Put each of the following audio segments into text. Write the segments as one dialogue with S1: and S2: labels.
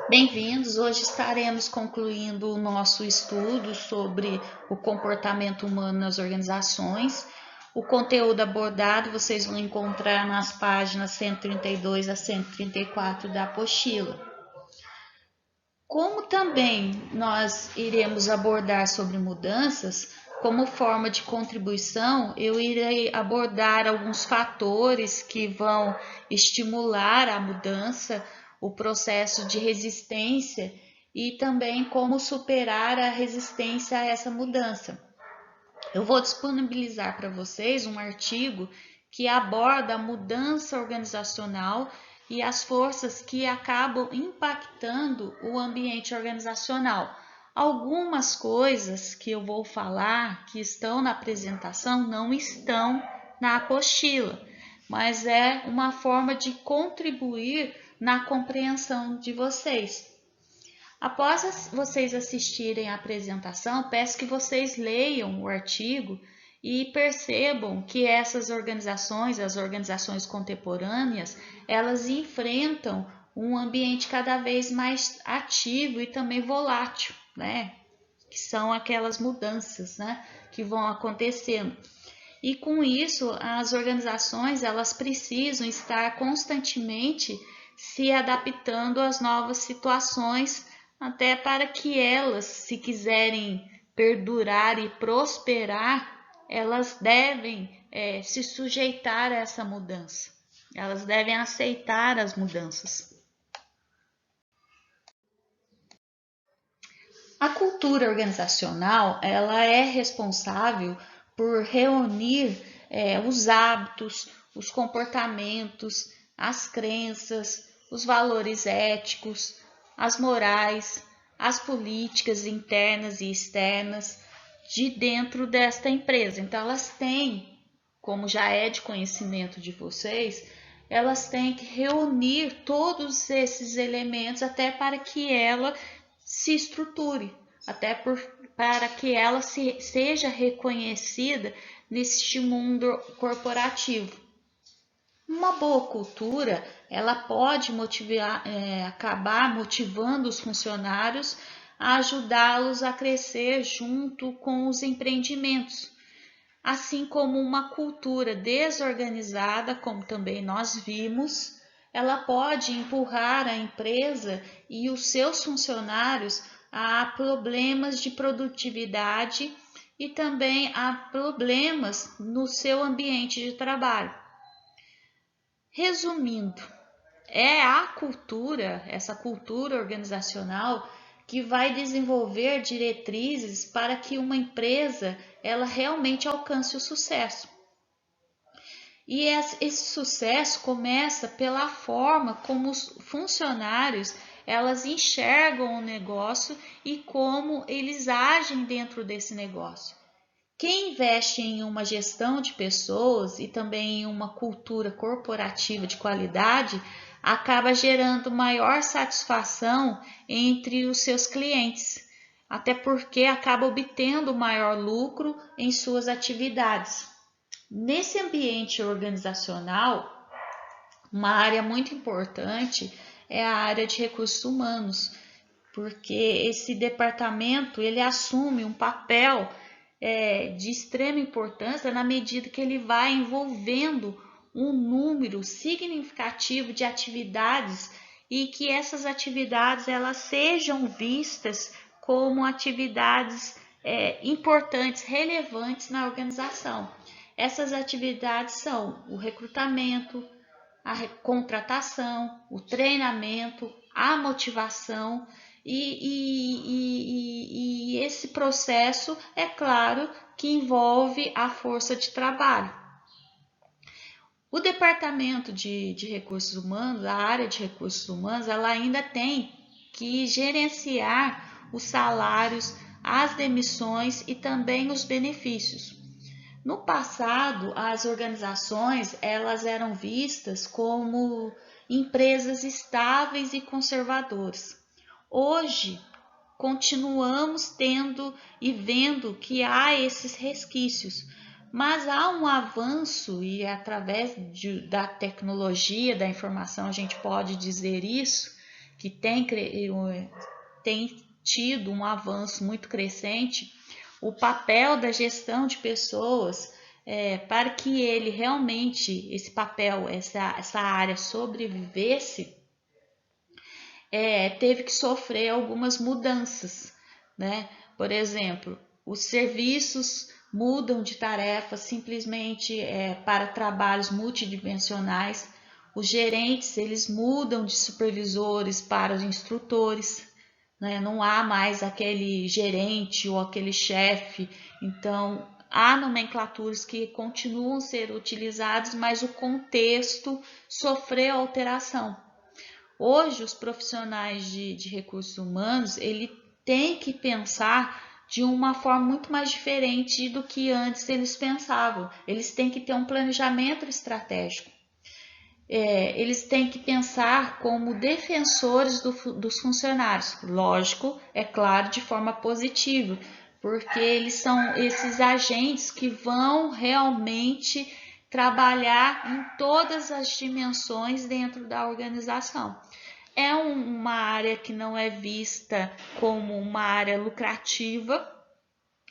S1: Bem-vindos! Hoje estaremos concluindo o nosso estudo sobre o comportamento humano nas organizações. O conteúdo abordado vocês vão encontrar nas páginas 132 a 134 da apostila. Como também nós iremos abordar sobre mudanças, como forma de contribuição, eu irei abordar alguns fatores que vão estimular a mudança, o processo de resistência e também como superar a resistência a essa mudança. Eu vou disponibilizar para vocês um artigo que aborda a mudança organizacional e as forças que acabam impactando o ambiente organizacional. Algumas coisas que eu vou falar que estão na apresentação não estão na apostila, mas é uma forma de contribuir na compreensão de vocês. Após vocês assistirem à apresentação, peço que vocês leiam o artigo e percebam que essas organizações, as organizações contemporâneas, elas enfrentam um ambiente cada vez mais ativo e também volátil, né? Que são aquelas mudanças, né, que vão acontecendo. E com isso, as organizações, elas precisam estar constantemente se adaptando às novas situações, até para que elas, se quiserem perdurar e prosperar, elas devem se sujeitar a essa mudança. Elas devem aceitar as mudanças. A cultura organizacional, ela é responsável por reunir os hábitos, os comportamentos, as crenças, os valores éticos, as morais, as políticas internas e externas de dentro desta empresa. Então, elas têm, como já é de conhecimento de vocês, elas têm que reunir todos esses elementos até para que ela se estruture, para que ela seja reconhecida neste mundo corporativo. Uma boa cultura, ela pode acabar motivando os funcionários a ajudá-los a crescer junto com os empreendimentos. Assim como uma cultura desorganizada, como também nós vimos, ela pode empurrar a empresa e os seus funcionários a problemas de produtividade e também a problemas no seu ambiente de trabalho. Resumindo, é a cultura, essa cultura organizacional, que vai desenvolver diretrizes para que uma empresa ela realmente alcance o sucesso. E esse sucesso começa pela forma como os funcionários elas enxergam o negócio e como eles agem dentro desse negócio. Quem investe em uma gestão de pessoas e também em uma cultura corporativa de qualidade acaba gerando maior satisfação entre os seus clientes, até porque acaba obtendo maior lucro em suas atividades. Nesse ambiente organizacional, uma área muito importante é a área de recursos humanos, porque esse departamento ele assume um papel de extrema importância na medida que ele vai envolvendo um número significativo de atividades e que essas atividades elas sejam vistas como atividades importantes, relevantes na organização. Essas atividades são o recrutamento, a contratação, o treinamento, a motivação e esse processo, é claro, que envolve a força de trabalho. O departamento de recursos humanos, a área de recursos humanos, ela ainda tem que gerenciar os salários, as demissões e também os benefícios. No passado, as organizações elas eram vistas como empresas estáveis e conservadoras. Hoje, continuamos tendo e vendo que há esses resquícios, mas há um avanço e através da tecnologia, da informação, a gente pode dizer isso, que tem tido um avanço muito crescente, o papel da gestão de pessoas, para que ele realmente, esse papel, essa área sobrevivesse, teve que sofrer algumas mudanças, né? Por exemplo, os serviços mudam de tarefa simplesmente para trabalhos multidimensionais. Os gerentes, eles mudam de supervisores para os instrutores, né? Não há mais aquele gerente ou aquele chefe. Então, há nomenclaturas que continuam a ser utilizadas, mas o contexto sofreu alteração. Hoje, os profissionais de recursos humanos, ele tem que pensar de uma forma muito mais diferente do que antes eles pensavam. Eles têm que ter um planejamento estratégico. Eles têm que pensar como defensores dos funcionários. Lógico, é claro, de forma positiva, porque eles são esses agentes que vão realmente trabalhar em todas as dimensões dentro da organização. É uma área que não é vista como uma área lucrativa,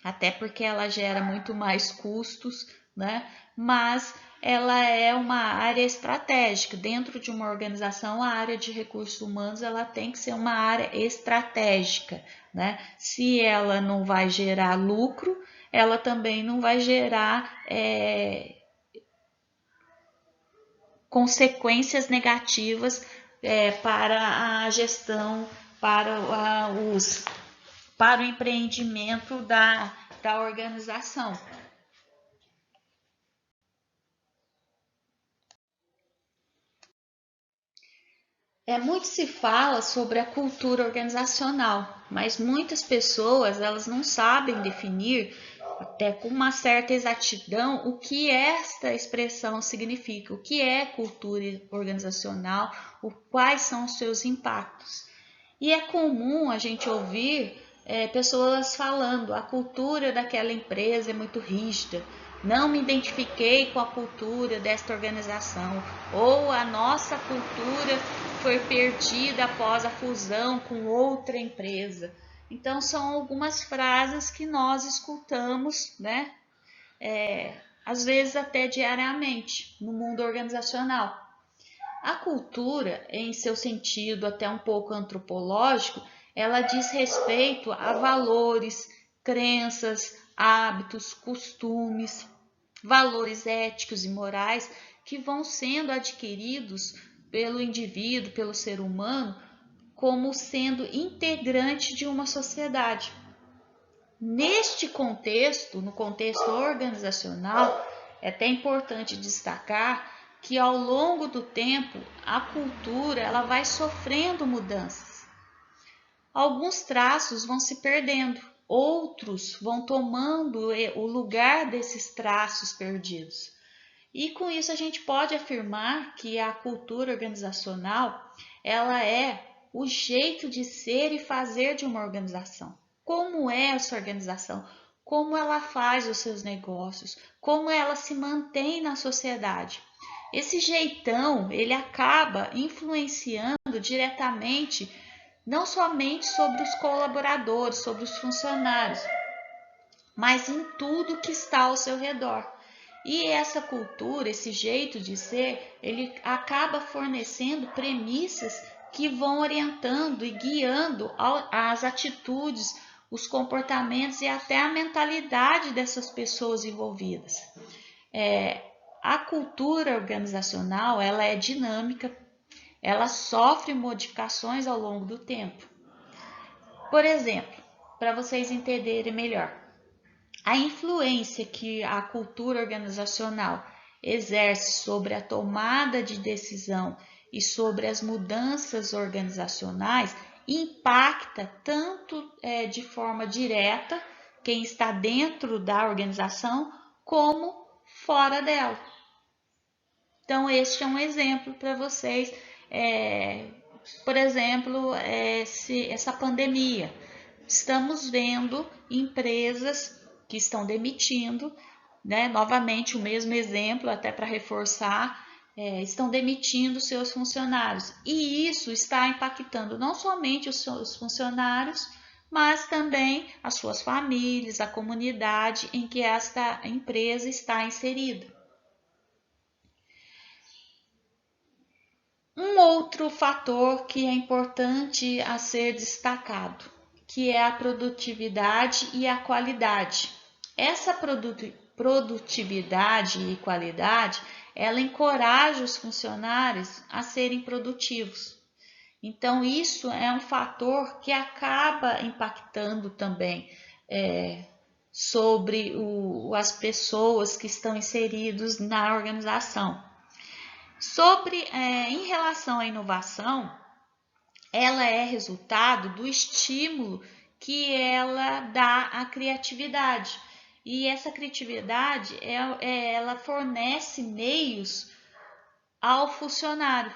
S1: até porque ela gera muito mais custos, né? Mas ela é uma área estratégica. Dentro de uma organização, a área de recursos humanos ela tem que ser uma área estratégica, né? Se ela não vai gerar lucro, ela também não vai gerar consequências negativas para a gestão, para o empreendimento da organização. Muito se fala sobre a cultura organizacional, mas muitas pessoas elas não sabem definir até com uma certa exatidão o que esta expressão significa, o que é cultura organizacional, quais são os seus impactos. E é comum a gente ouvir pessoas falando: a cultura daquela empresa é muito rígida, não me identifiquei com a cultura desta organização, ou a nossa cultura foi perdida após a fusão com outra empresa. Então são algumas frases que nós escutamos, né? Às vezes até diariamente no mundo organizacional. A cultura, em seu sentido até um pouco antropológico, ela diz respeito a valores, crenças, hábitos, costumes, valores éticos e morais que vão sendo adquiridos pelo indivíduo, pelo ser humano, como sendo integrante de uma sociedade. Neste contexto, no contexto organizacional, é até importante destacar que ao longo do tempo a cultura ela vai sofrendo mudanças. Alguns traços vão se perdendo, outros vão tomando o lugar desses traços perdidos. E com isso a gente pode afirmar que a cultura organizacional ela é o jeito de ser e fazer de uma organização. Como é essa organização? Como ela faz os seus negócios? Como ela se mantém na sociedade? Esse jeitão, ele acaba influenciando diretamente não somente sobre os colaboradores, sobre os funcionários, mas em tudo que está ao seu redor. E essa cultura, esse jeito de ser, ele acaba fornecendo premissas que vão orientando e guiando as atitudes, os comportamentos e até a mentalidade dessas pessoas envolvidas. A cultura organizacional ela é dinâmica, ela sofre modificações ao longo do tempo. Por exemplo, para vocês entenderem melhor, a influência que a cultura organizacional exerce sobre a tomada de decisão e sobre as mudanças organizacionais impacta tanto de forma direta quem está dentro da organização como fora dela. Então, este é um exemplo para vocês. Por exemplo, essa pandemia. Estamos vendo empresas que estão demitindo, né? Novamente, o mesmo exemplo, até para reforçar, estão demitindo seus funcionários. E isso está impactando não somente os seus funcionários, mas também as suas famílias, a comunidade em que esta empresa está inserida. Um outro fator que é importante a ser destacado, que é a produtividade e a qualidade. Essa produtividade e qualidade, ela encoraja os funcionários a serem produtivos. Então, isso é um fator que acaba impactando também sobre as pessoas que estão inseridas na organização. Em relação à inovação, ela é resultado do estímulo que ela dá à criatividade. E essa criatividade, ela fornece meios ao funcionário,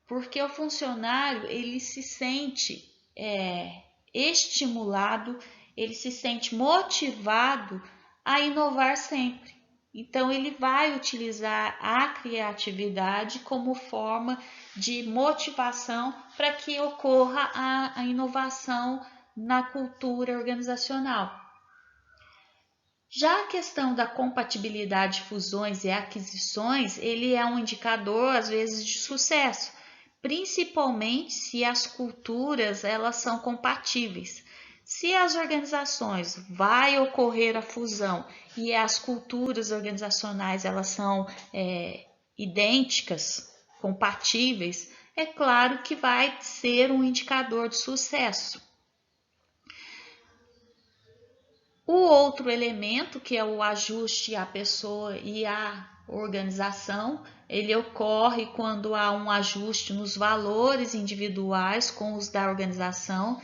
S1: porque o funcionário ele se sente estimulado, ele se sente motivado a inovar sempre. Então, ele vai utilizar a criatividade como forma de motivação para que ocorra a inovação na cultura organizacional. Já a questão da compatibilidade de fusões e aquisições, ele é um indicador, às vezes, de sucesso, principalmente se as culturas elas são compatíveis. Se as organizações vai ocorrer a fusão e as culturas organizacionais elas são idênticas, compatíveis, é claro que vai ser um indicador de sucesso. O outro elemento, que é o ajuste à pessoa e à organização, ele ocorre quando há um ajuste nos valores individuais com os da organização,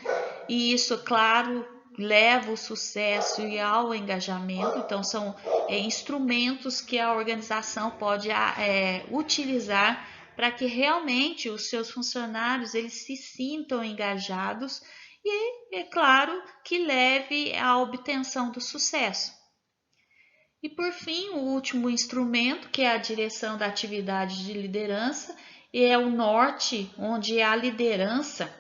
S1: e isso, claro, leva ao sucesso e ao engajamento. Então, são instrumentos que a organização pode utilizar para que realmente os seus funcionários eles se sintam engajados e, é claro, que leve à obtenção do sucesso. E, por fim, o último instrumento, que é a direção da atividade de liderança, é o norte, onde a liderança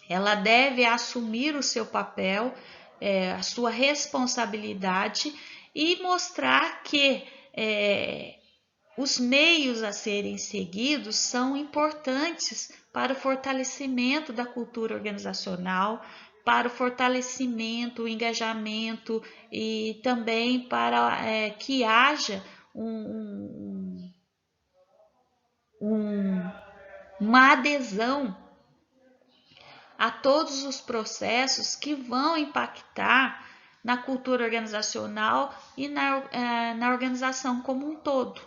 S1: ela deve assumir o seu papel, a sua responsabilidade e mostrar que os meios a serem seguidos são importantes para o fortalecimento da cultura organizacional, para o fortalecimento, o engajamento e também para que haja uma adesão a todos os processos que vão impactar na cultura organizacional e na organização como um todo.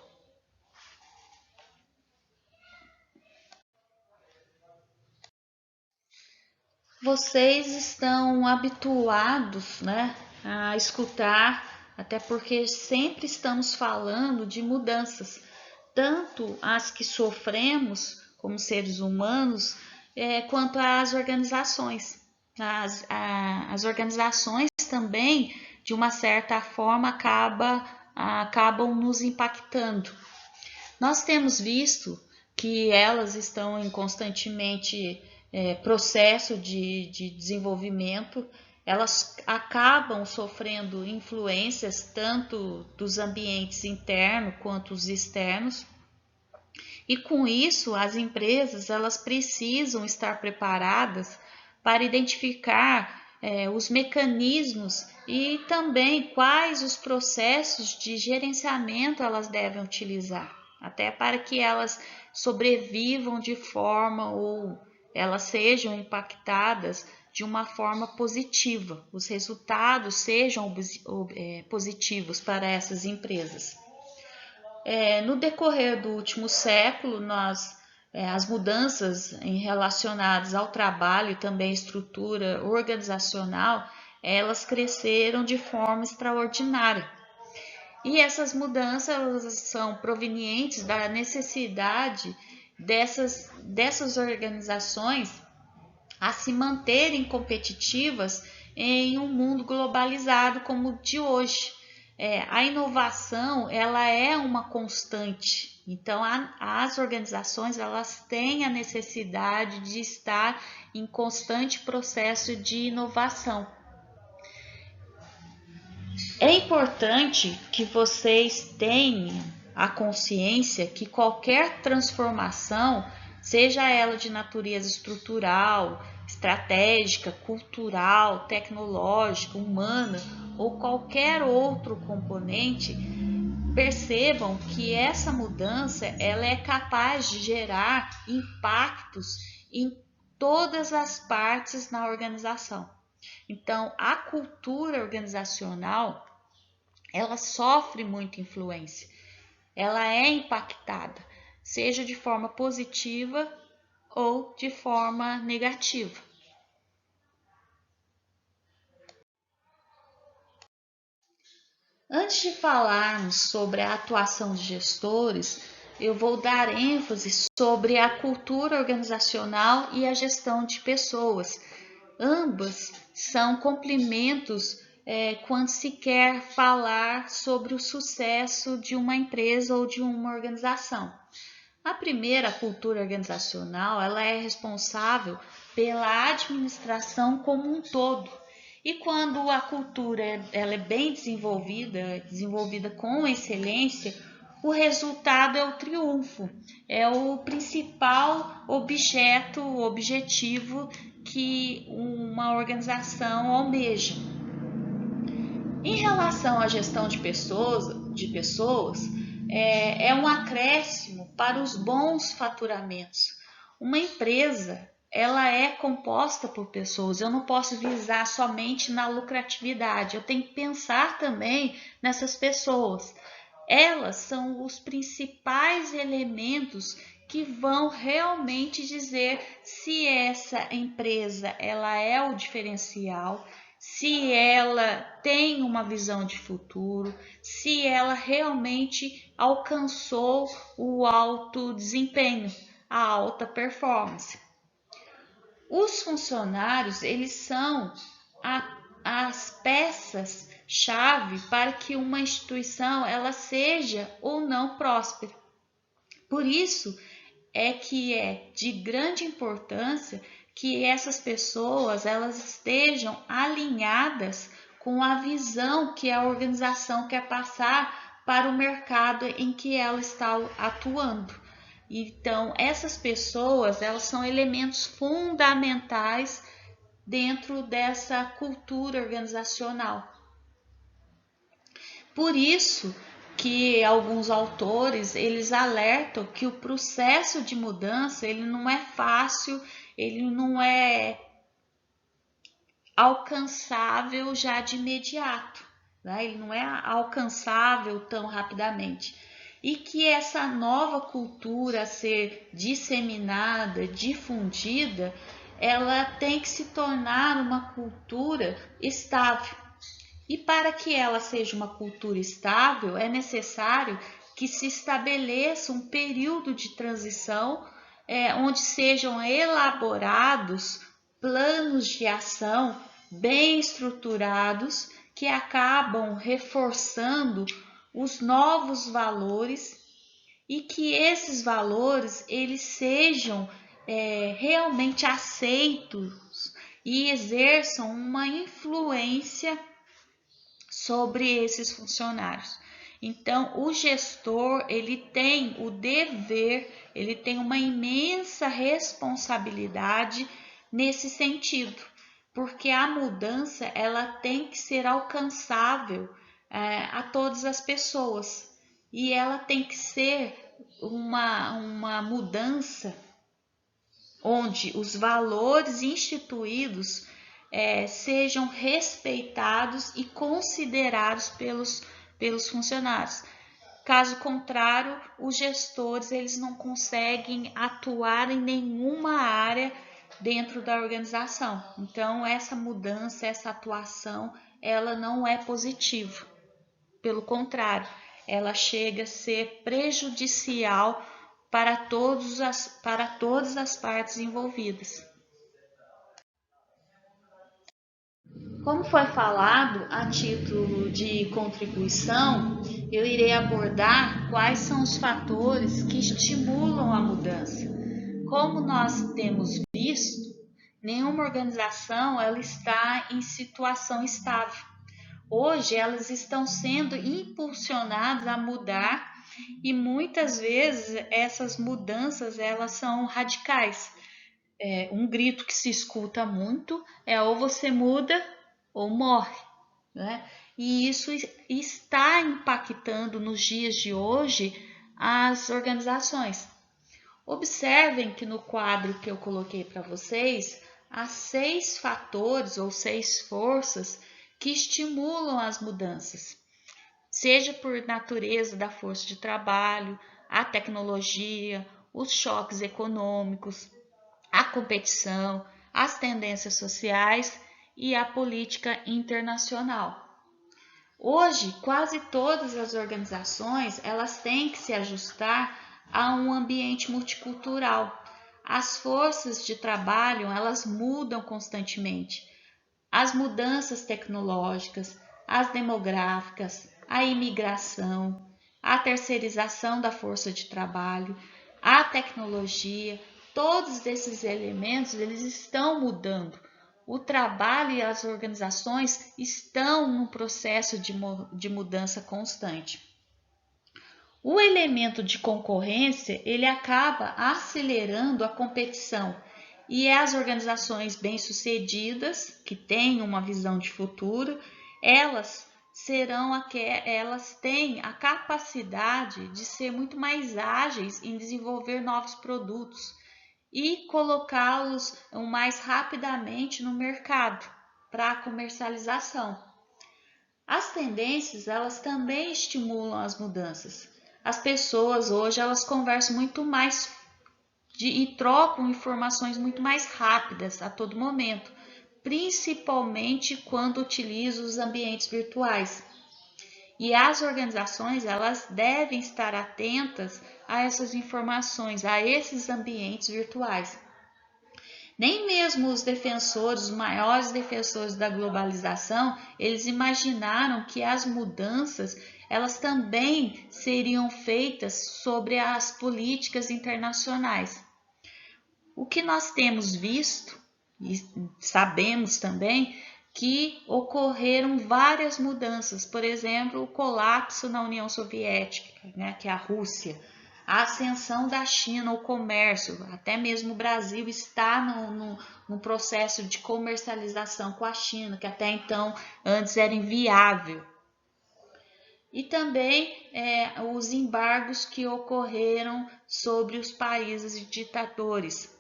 S1: Vocês estão habituados, né, a escutar, até porque sempre estamos falando de mudanças, tanto as que sofremos como seres humanos, quanto as organizações. As organizações também, de uma certa forma, acabam nos impactando. Nós temos visto que elas estão em constantemente processo de desenvolvimento, elas acabam sofrendo influências tanto dos ambientes internos quanto os externos. E com isso, as empresas elas precisam estar preparadas para identificar os mecanismos e também quais os processos de gerenciamento elas devem utilizar, até para que elas sobrevivam de forma ou elas sejam impactadas de uma forma positiva, os resultados sejam positivos para essas empresas. No decorrer do último século, as mudanças relacionadas ao trabalho e também à estrutura organizacional, elas cresceram de forma extraordinária. E essas mudanças são provenientes da necessidade dessas organizações a se manterem competitivas em um mundo globalizado como o de hoje. A inovação ela é uma constante Então, as organizações elas têm a necessidade de estar em constante processo de inovação. É importante que vocês tenham a consciência que qualquer transformação, seja ela de natureza estrutural, estratégica, cultural, tecnológica, humana ou qualquer outro componente, percebam que essa mudança ela é capaz de gerar impactos em todas as partes na organização. Então, a cultura organizacional ela sofre muita influência, ela é impactada, seja de forma positiva ou de forma negativa. Antes de falarmos sobre a atuação de gestores, eu vou dar ênfase sobre a cultura organizacional e a gestão de pessoas. Ambas são complementos quando se quer falar sobre o sucesso de uma empresa ou de uma organização. A primeira, a cultura organizacional, ela é responsável pela administração como um todo. E quando a cultura ela é bem desenvolvida com excelência, o resultado é o triunfo, é o principal objetivo que uma organização almeja. Em relação à gestão de pessoas é um acréscimo para os bons faturamentos. Uma empresa ela é composta por pessoas. Eu não posso visar somente na lucratividade. Eu tenho que pensar também nessas pessoas. Elas são os principais elementos que vão realmente dizer se essa empresa ela é o diferencial, se ela tem uma visão de futuro, se ela realmente alcançou o alto desempenho, a alta performance. Os funcionários, eles são as peças-chave para que uma instituição ela seja ou não próspera. Por isso é que é de grande importância que essas pessoas elas estejam alinhadas com a visão que a organização quer passar para o mercado em que ela está atuando. Então, essas pessoas elas são elementos fundamentais dentro dessa cultura organizacional. Por isso que alguns autores eles alertam que o processo de mudança ele não é fácil, ele não é alcançável já de imediato, né? Ele não é alcançável tão rapidamente. E que essa nova cultura a ser disseminada, difundida, ela tem que se tornar uma cultura estável. E para que ela seja uma cultura estável, é necessário que se estabeleça um período de transição onde sejam elaborados planos de ação bem estruturados que acabam reforçando os novos valores e que esses valores eles sejam realmente aceitos e exerçam uma influência sobre esses funcionários. Então, o gestor, ele tem o dever, ele tem uma imensa responsabilidade nesse sentido, porque a mudança, ela tem que ser alcançável a todas as pessoas e ela tem que ser uma mudança onde os valores instituídos sejam respeitados e considerados pelos funcionários. Caso contrário, os gestores eles não conseguem atuar em nenhuma área dentro da organização. Então, essa mudança, essa atuação, ela não é positiva. Pelo contrário, ela chega a ser prejudicial para todas as partes envolvidas. Como foi falado, a título de contribuição, eu irei abordar quais são os fatores que estimulam a mudança. Como nós temos visto, nenhuma organização ela está em situação estável. Hoje elas estão sendo impulsionadas a mudar e muitas vezes essas mudanças elas são radicais. Um grito que se escuta muito é ou você muda ou morre, né? E isso está impactando nos dias de hoje as organizações. Observem que no quadro que eu coloquei para vocês, há 6 fatores ou 6 forças que estimulam as mudanças, seja por natureza da força de trabalho, a tecnologia, os choques econômicos, a competição, as tendências sociais e a política internacional. Hoje, quase todas as organizações elas têm que se ajustar a um ambiente multicultural. As forças de trabalho elas mudam constantemente. As mudanças tecnológicas, as demográficas, a imigração, a terceirização da força de trabalho, a tecnologia, todos esses elementos eles estão mudando. O trabalho e as organizações estão num processo de mudança constante. O elemento de concorrência ele acaba acelerando a competição e as organizações bem-sucedidas que têm uma visão de futuro, elas têm a capacidade de ser muito mais ágeis em desenvolver novos produtos e colocá-los o mais rapidamente no mercado para a comercialização. As tendências, elas também estimulam as mudanças. As pessoas hoje, elas conversam muito mais e trocam informações muito mais rápidas a todo momento, principalmente quando utilizam os ambientes virtuais. E as organizações elas devem estar atentas a essas informações, a esses ambientes virtuais. Nem mesmo os defensores, os maiores defensores da globalização, eles imaginaram que as mudanças elas também seriam feitas sobre as políticas internacionais. O que nós temos visto e sabemos também que ocorreram várias mudanças, por exemplo, o colapso na União Soviética, né, que é a Rússia, a ascensão da China ao comércio, até mesmo o Brasil está no processo de comercialização com a China, que até então antes era inviável. E também os embargos que ocorreram sobre os países ditadores,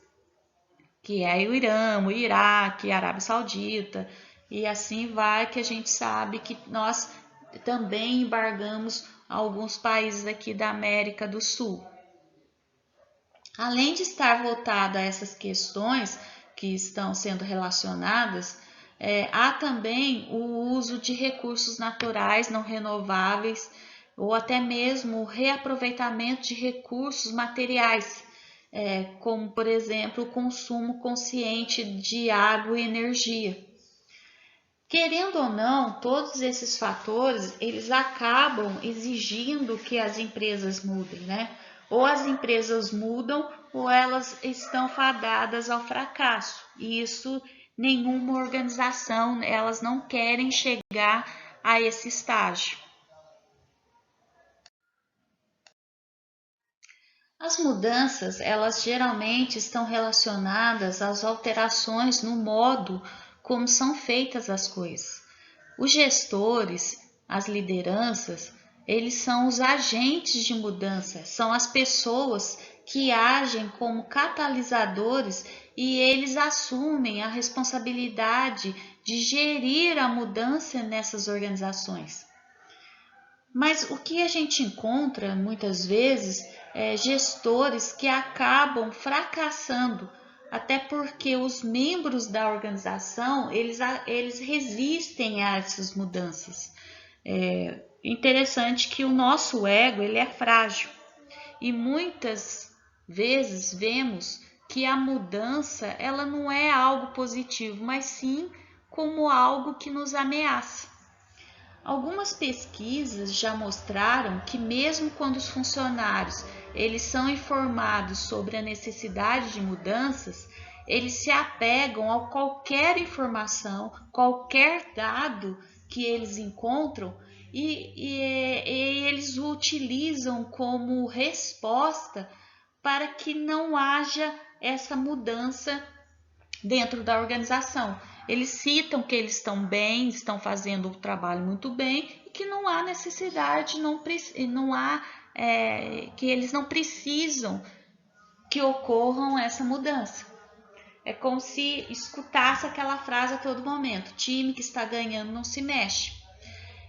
S1: que é o Irã, o Iraque, a Arábia Saudita, e assim vai, que a gente sabe que nós também embargamos alguns países aqui da América do Sul. Além de estar voltada a essas questões que estão sendo relacionadas, há também o uso de recursos naturais não renováveis ou até mesmo o reaproveitamento de recursos materiais, como, por exemplo, o consumo consciente de água e energia. Querendo ou não, todos esses fatores, eles acabam exigindo que as empresas mudem, né? Ou as empresas mudam ou elas estão fadadas ao fracasso. E isso nenhuma organização, elas não querem chegar a esse estágio. As mudanças, elas geralmente estão relacionadas às alterações no modo como são feitas as coisas. Os gestores, as lideranças, eles são os agentes de mudança, são as pessoas que agem como catalisadores e eles assumem a responsabilidade de gerir a mudança nessas organizações. Mas o que a gente encontra muitas vezes é gestores que acabam fracassando, até porque os membros da organização eles resistem a essas mudanças. É interessante que o nosso ego ele é frágil e muitas vezes vemos que a mudança ela não é algo positivo, mas sim como algo que nos ameaça. Algumas pesquisas já mostraram que mesmo quando os funcionários eles são informados sobre a necessidade de mudanças, eles se apegam a qualquer informação, qualquer dado que eles encontram e eles o utilizam como resposta para que não haja essa mudança dentro da organização. Eles citam que eles estão bem, estão fazendo o trabalho muito bem e que não há necessidade, que eles não precisam que ocorram essa mudança. É como se escutasse aquela frase a todo momento: time que está ganhando não se mexe.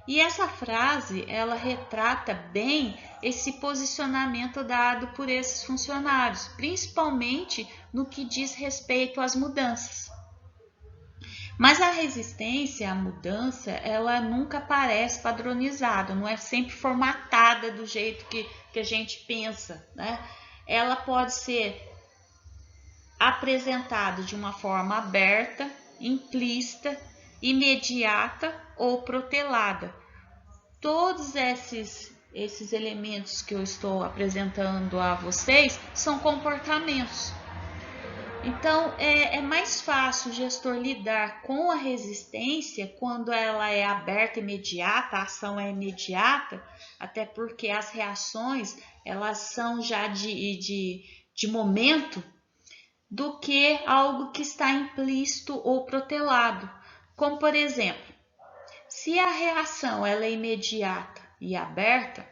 S1: E essa frase, ela retrata bem esse posicionamento dado por esses funcionários, principalmente no que diz respeito às mudanças. Mas a resistência à mudança, ela nunca parece padronizada, não é sempre formatada do jeito que a gente pensa, né? Ela pode ser apresentada de uma forma aberta, implícita, imediata ou protelada. Todos esses elementos que eu estou apresentando a vocês são comportamentos. Então, é mais fácil o gestor lidar com a resistência quando ela é aberta, imediata, a ação é imediata, até porque as reações elas são já de momento, do que algo que está implícito ou protelado. Como, por exemplo, se a reação ela é imediata e aberta,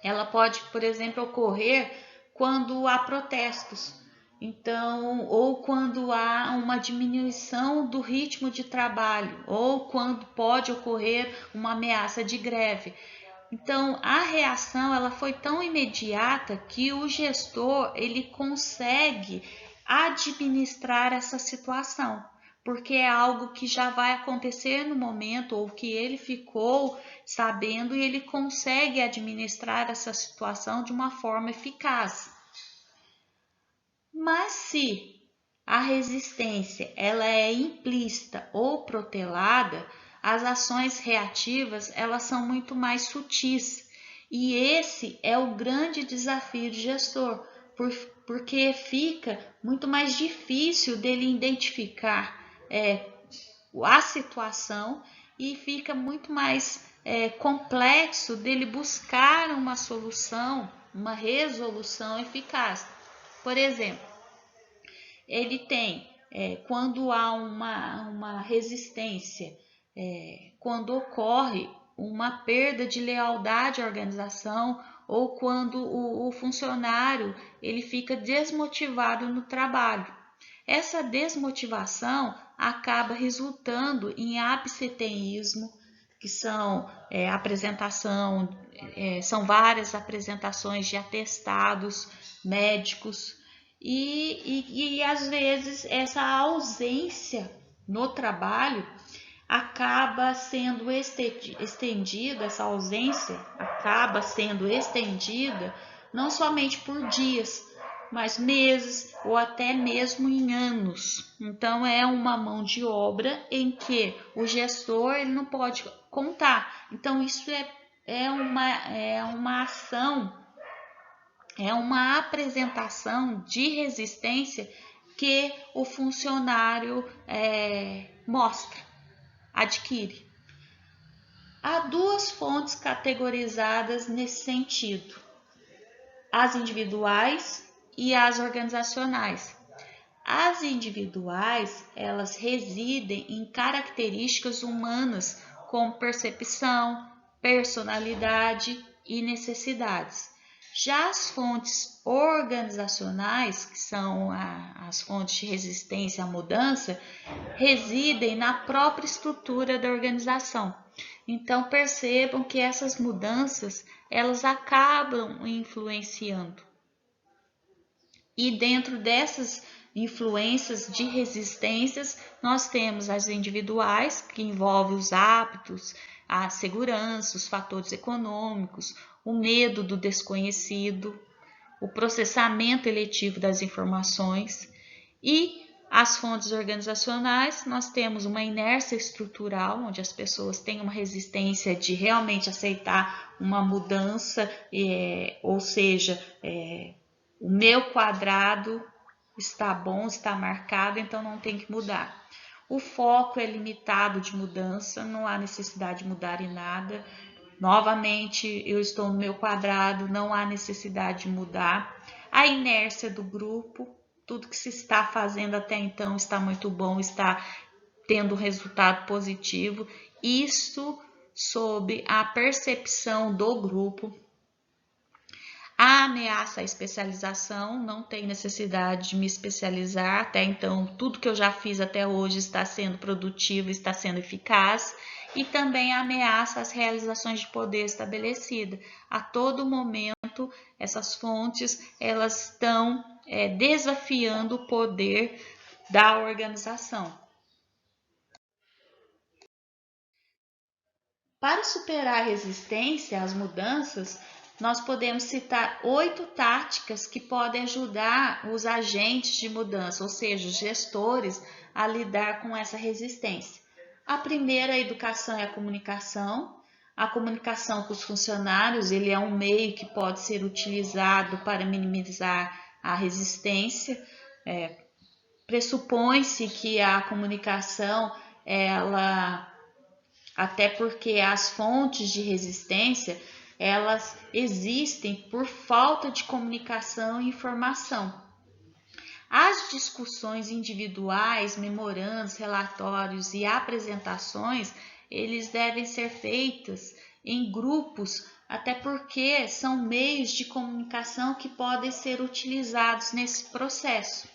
S1: ela pode, por exemplo, ocorrer quando há protestos. Então, ou quando há uma diminuição do ritmo de trabalho, ou quando pode ocorrer uma ameaça de greve. Então, a reação ela foi tão imediata que o gestor ele consegue administrar essa situação, porque é algo que já vai acontecer no momento ou que ele ficou sabendo e ele consegue administrar essa situação de uma forma eficaz. Mas se a resistência ela é implícita ou protelada, as ações reativas elas são muito mais sutis. E esse é o grande desafio do gestor, porque fica muito mais difícil dele identificar a situação e fica muito mais complexo dele buscar uma solução, uma resolução eficaz. Por exemplo, ele tem, quando há uma resistência, quando ocorre uma perda de lealdade à organização ou quando o funcionário ele fica desmotivado no trabalho. Essa desmotivação acaba resultando em absenteísmo, que são são várias apresentações de atestados médicos e às vezes essa ausência no trabalho acaba sendo estendida, essa ausência acaba sendo estendida não somente por dias, mas meses ou até mesmo em anos. Então é uma mão de obra em que o gestor ele não pode contar. Então isso é uma ação, é uma apresentação de resistência que o funcionário mostra, adquire. Há duas fontes categorizadas nesse sentido: as individuais e as organizacionais. As individuais, elas residem em características humanas como percepção, personalidade e necessidades. Já as fontes organizacionais, que são as fontes de resistência à mudança, residem na própria estrutura da organização. Então percebam que essas mudanças, elas acabam influenciando. E dentro dessas influências de resistências, nós temos as individuais, que envolvem os hábitos, a segurança, os fatores econômicos, o medo do desconhecido, o processamento eletivo das informações, e As fontes organizacionais, nós temos uma inércia estrutural, onde as pessoas têm uma resistência de realmente aceitar uma mudança, ou seja, o meu quadrado está bom, está marcado, então não tem que mudar. O foco é limitado de mudança, não há necessidade de mudar em nada. Novamente, eu estou no meu quadrado, não há necessidade de mudar. A inércia do grupo, tudo que se está fazendo até então está muito bom, está tendo resultado positivo. Isso sob a percepção do grupo. A ameaça à especialização, não tem necessidade de me especializar, até então tudo que eu já fiz até hoje está sendo produtivo, está sendo eficaz. E também a ameaça às realizações de poder estabelecida. A todo momento, essas fontes elas estão desafiando o poder da organização. Para superar a resistência às mudanças, nós podemos citar 8 táticas que podem ajudar os agentes de mudança, ou seja, os gestores, a lidar com essa resistência. A primeira, a educação e a comunicação. A comunicação com os funcionários, ele é um meio que pode ser utilizado para minimizar a resistência. Pressupõe-se que a comunicação, até porque as fontes de resistência, elas existem por falta de comunicação e informação. As discussões individuais, memorandos, relatórios e apresentações, eles devem ser feitos em grupos, até porque são meios de comunicação que podem ser utilizados nesse processo.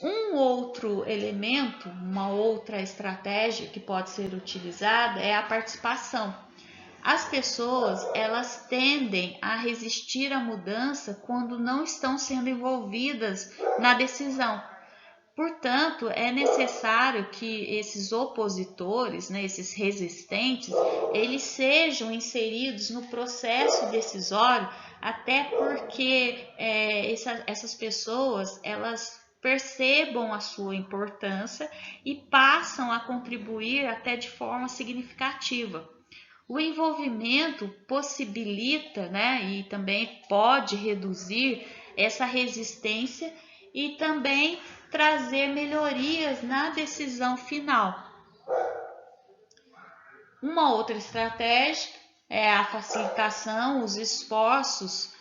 S1: Um outro elemento, uma outra estratégia que pode ser utilizada é a participação. As pessoas, elas tendem a resistir à mudança quando não estão sendo envolvidas na decisão. Portanto, é necessário que esses opositores, esses resistentes, eles sejam inseridos no processo decisório, até porque essas pessoas, elas percebam a sua importância e passam a contribuir até de forma significativa. O envolvimento possibilita, e também pode reduzir essa resistência e também trazer melhorias na decisão final. Uma outra estratégia é a facilitação, os esforços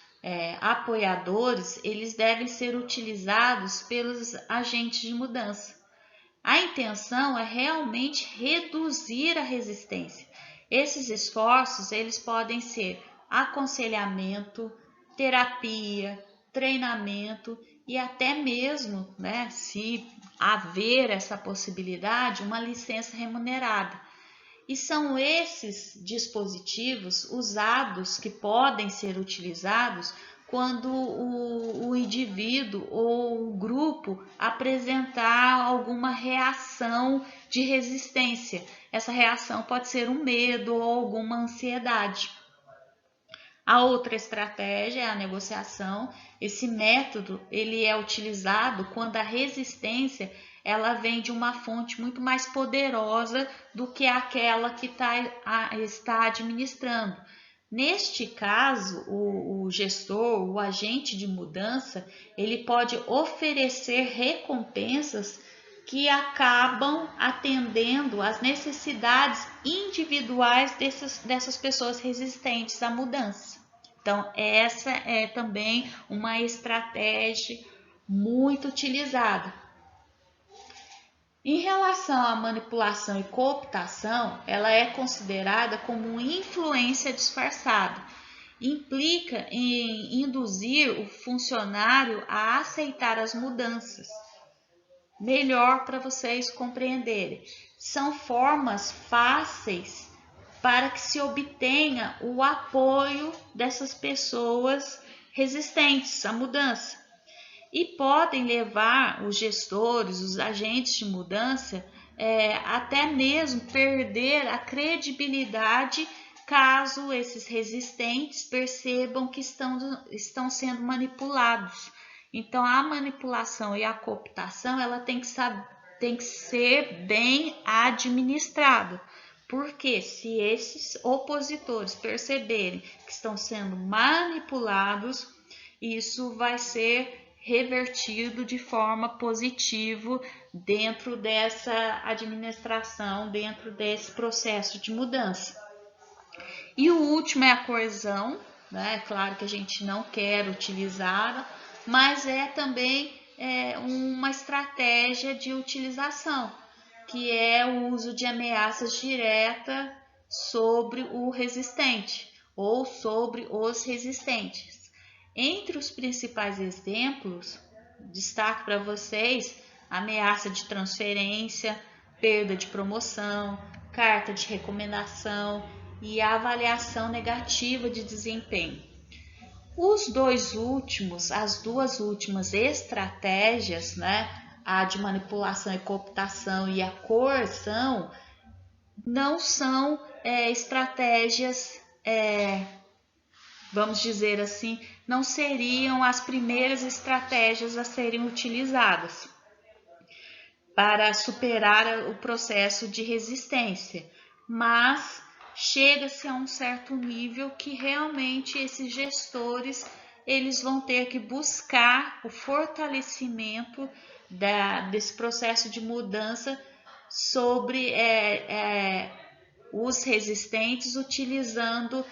S1: apoiadores, eles devem ser utilizados pelos agentes de mudança. A intenção é realmente reduzir a resistência. Esses esforços, eles podem ser aconselhamento, terapia, treinamento e até mesmo, se haver essa possibilidade, uma licença remunerada. E são esses dispositivos usados, que podem ser utilizados quando o indivíduo ou o grupo apresentar alguma reação de resistência. Essa reação pode ser um medo ou alguma ansiedade. A outra estratégia é a negociação. Esse método ele é utilizado quando a resistência ela vem de uma fonte muito mais poderosa do que aquela que está administrando. Neste caso, o gestor, o agente de mudança, ele pode oferecer recompensas que acabam atendendo às necessidades individuais dessas pessoas resistentes à mudança. Então, essa é também uma estratégia muito utilizada. Em relação à manipulação e cooptação, ela é considerada como influência disfarçada. Implica em induzir o funcionário a aceitar as mudanças. Melhor para vocês compreenderem. São formas fáceis para que se obtenha o apoio dessas pessoas resistentes à mudança. E podem levar os gestores, os agentes de mudança, até mesmo perder a credibilidade caso esses resistentes percebam que estão sendo manipulados. Então, a manipulação e a cooptação, ela tem que ser bem administrada. Porque se esses opositores perceberem que estão sendo manipulados, isso vai ser revertido de forma positiva dentro dessa administração, dentro desse processo de mudança. E o último é a coerção, né? É claro que a gente não quer utilizá-la, mas é também uma estratégia de utilização, que é o uso de ameaças diretas sobre o resistente ou sobre os resistentes. Entre os principais exemplos, destaco para vocês ameaça de transferência, perda de promoção, carta de recomendação e a avaliação negativa de desempenho. As duas últimas estratégias, né, a de manipulação e cooptação e a coerção, não são estratégias, vamos dizer assim, não seriam as primeiras estratégias a serem utilizadas para superar o processo de resistência, mas chega-se a um certo nível que realmente esses gestores eles vão ter que buscar o fortalecimento desse processo de mudança sobre os resistentes, utilizando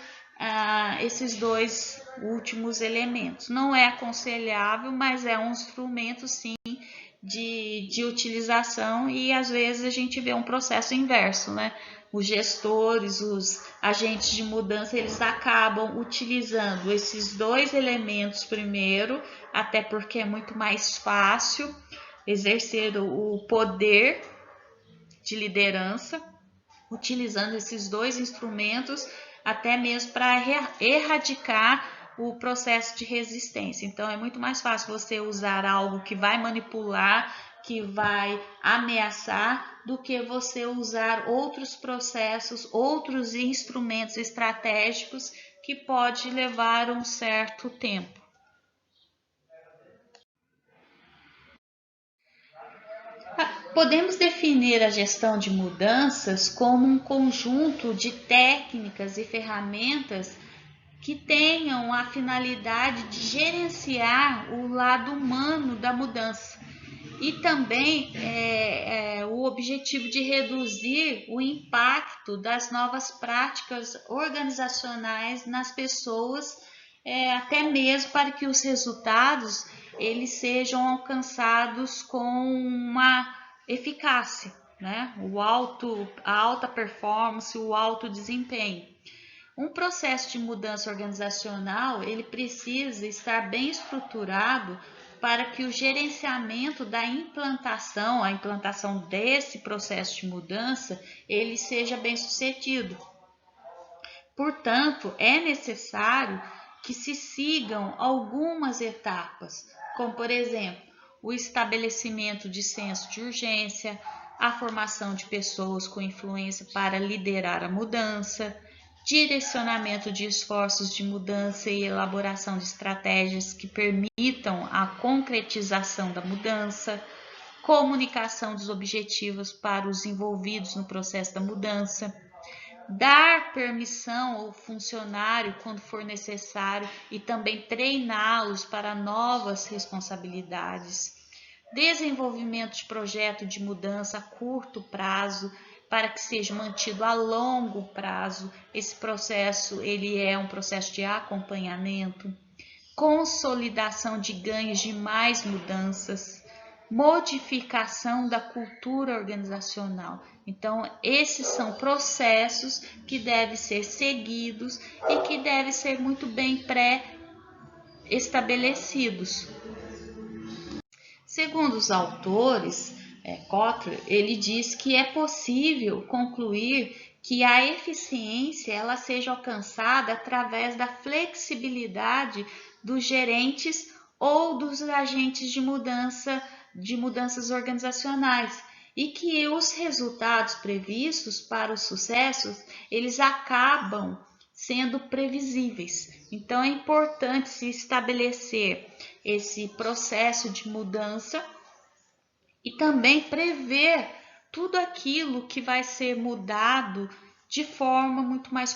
S1: esses dois últimos elementos. Não é aconselhável, mas é um instrumento sim de utilização, e às vezes a gente vê um processo inverso, né? Os gestores, os agentes de mudança, eles acabam utilizando esses dois elementos primeiro, até porque é muito mais fácil exercer o poder de liderança, utilizando esses dois instrumentos, até mesmo para erradicar o processo de resistência. Então, é muito mais fácil você usar algo que vai manipular, que vai ameaçar, do que você usar outros processos, outros instrumentos estratégicos que pode levar um certo tempo. Podemos definir a gestão de mudanças como um conjunto de técnicas e ferramentas que tenham a finalidade de gerenciar o lado humano da mudança e também o objetivo de reduzir o impacto das novas práticas organizacionais nas pessoas, até mesmo para que os resultados eles sejam alcançados com uma eficácia, né? A alta performance, o alto desempenho. Um processo de mudança organizacional, ele precisa estar bem estruturado para que o gerenciamento da implantação, a implantação desse processo de mudança, ele seja bem sucedido. Portanto, é necessário que se sigam algumas etapas, como por exemplo, o estabelecimento de senso de urgência, a formação de pessoas com influência para liderar a mudança, direcionamento de esforços de mudança e elaboração de estratégias que permitam a concretização da mudança, comunicação dos objetivos para os envolvidos no processo da mudança, dar permissão ao funcionário quando for necessário e também treiná-los para novas responsabilidades, desenvolvimento de projeto de mudança a curto prazo para que seja mantido a longo prazo. Esse processo ele é um processo de acompanhamento, consolidação de ganhos de mais mudanças, modificação da cultura organizacional. Então, esses são processos que devem ser seguidos e que devem ser muito bem pré-estabelecidos. Segundo os autores, Kotler, ele diz que é possível concluir que a eficiência ela seja alcançada através da flexibilidade dos gerentes ou dos agentes de mudanças organizacionais, e que os resultados previstos para os sucessos, eles acabam sendo previsíveis, Então é importante se estabelecer esse processo de mudança e também prever tudo aquilo que vai ser mudado de forma muito mais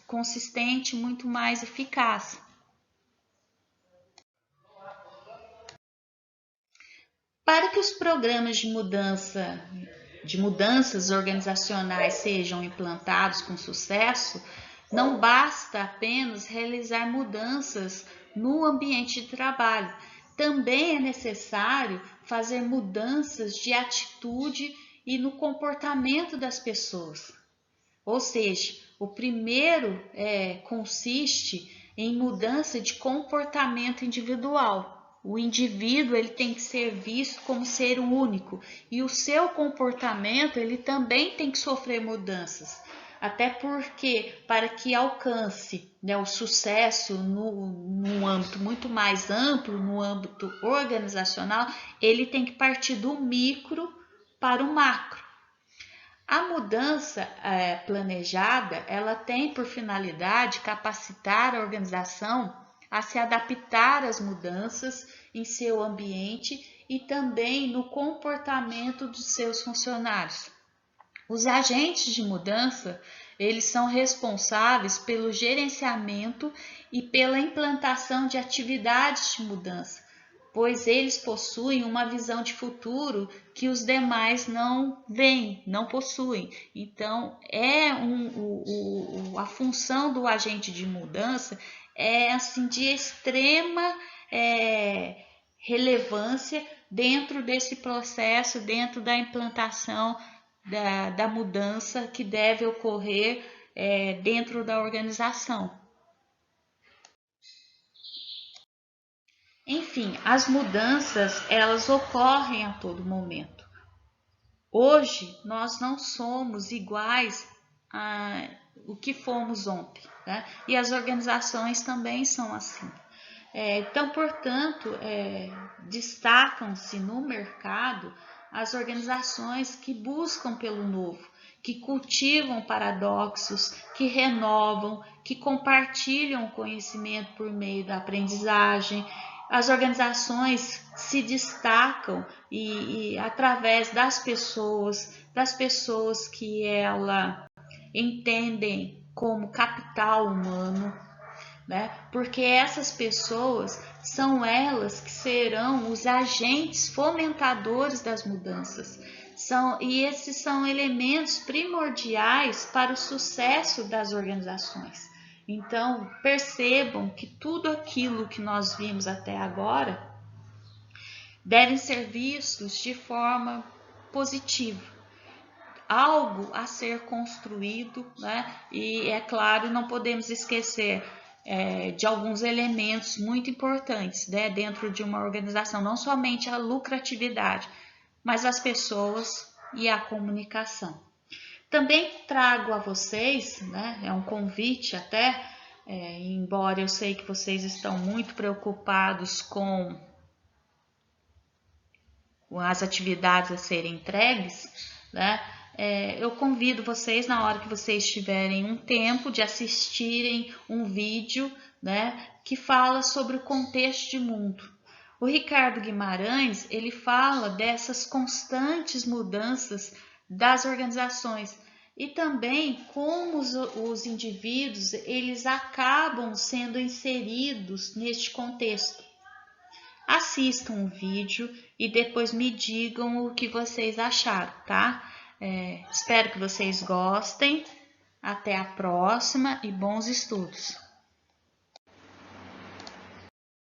S1: consistente, muito mais eficaz. Para que os programas de mudanças organizacionais sejam implantados com sucesso, não basta apenas realizar mudanças no ambiente de trabalho. Também é necessário fazer mudanças de atitude e no comportamento das pessoas. Ou seja, o primeiro consiste em mudança de comportamento individual. O indivíduo ele tem que ser visto como ser único e o seu comportamento ele também tem que sofrer mudanças. Até porque, para que alcance o sucesso num âmbito muito mais amplo, no âmbito organizacional, ele tem que partir do micro para o macro. A mudança planejada, ela tem por finalidade capacitar a organização a se adaptar às mudanças em seu ambiente e também no comportamento dos seus funcionários. Os agentes de mudança, eles são responsáveis pelo gerenciamento e pela implantação de atividades de mudança, pois eles possuem uma visão de futuro que os demais não veem, não possuem. Então, a função do agente de mudança é assim de extrema relevância dentro desse processo, dentro da implantação da mudança que deve ocorrer dentro da organização. Enfim, as mudanças elas ocorrem a todo momento. Hoje nós não somos iguais a o que fomos ontem, né? E as organizações também são assim. Então, portanto, destacam-se no mercado as organizações que buscam pelo novo, que cultivam paradoxos, que renovam, que compartilham conhecimento por meio da aprendizagem. As organizações se destacam e através das pessoas que ela entendem como capital humano, né? Porque essas pessoas são elas que serão os agentes fomentadores das mudanças. E esses são elementos primordiais para o sucesso das organizações. Então, percebam que tudo aquilo que nós vimos até agora devem ser vistos de forma positiva. Algo a ser construído, né? E é claro, não podemos esquecer de alguns elementos muito importantes, né, dentro de uma organização, não somente a lucratividade, mas as pessoas e a comunicação. Também trago a vocês, né, é um convite até, embora eu sei que vocês estão muito preocupados com as atividades a serem entregues, né, eu convido vocês, na hora que vocês tiverem um tempo, de assistirem um vídeo, né, que fala sobre o contexto de mundo. O Ricardo Guimarães, ele fala dessas constantes mudanças das organizações e também como os indivíduos eles acabam sendo inseridos neste contexto. Assistam o vídeo e depois me digam o que vocês acharam, tá? Espero que vocês gostem. Até a próxima e bons estudos!